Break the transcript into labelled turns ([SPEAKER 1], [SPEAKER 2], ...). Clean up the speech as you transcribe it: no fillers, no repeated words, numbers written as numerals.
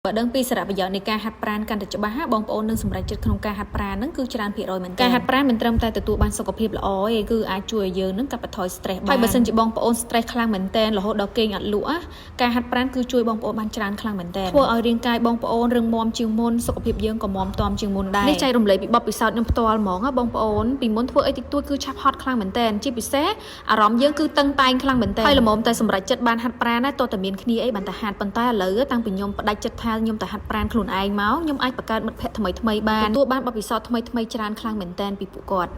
[SPEAKER 1] បើដឹងពីសារៈប្រយោជន៍នៃការហាត់ប្រាណកាន់តែច្បាស់បងប្អូននឹងសម្រេចចិត្តក្នុងការហាត់ប្រាណហ្នឹងគឺច្រើនភាគរយមែនតើការហាត់ប្រាណមិនត្រឹមតែទទួលបានសុខភាពល្អទេគឺអាចជួយឲ្យយើងនឹងកាត់បន្ថយ stress បានហើយបើសិនជាបងប្អូន stress ខ្លាំងមែនតើរហូតដល់គេងអត់លក់ការហាត់ប្រាណគឺជួយបងប្អូនបានច្រើនខ្លាំងមែនតើធ្វើឲ្យរាងកាយបងប្អូនរឹងមាំជាងមុនសុខភាពយើងក៏មាំទាំជាងមុនដែរនេះចែករំលែកពីបទពិសោធន៍ខ្ញុំផ្ទាល់ហ្មងបងប្អូនពីមុនធ្វើអីតិចតួចគឺឆាប់ហត់ខ្លាំងមែនតើជាពិសេសអារម្មណ៍យើងគឺតឹងតែងខ្លាំងមែនតើហើយល្មមតែសម្រេចចិត្តបានហាត់ប្រាណតើតើមានគ្នាអីបានតែហាត់ប៉ុន្តែឥឡូវតាំងពីខ្ញុំផ្ដាច់ចិត្តថាខ្ញុំទៅហាត់ប្រាណខ្លួនឯងមកខ្ញុំអាចបង្កើតមិត្តភ័ក្តិថ្មីៗបានទទួលបានបទពិសោធន៍ថ្មីៗច្រើនខ្លាំងមែនតើពីពួកគាត់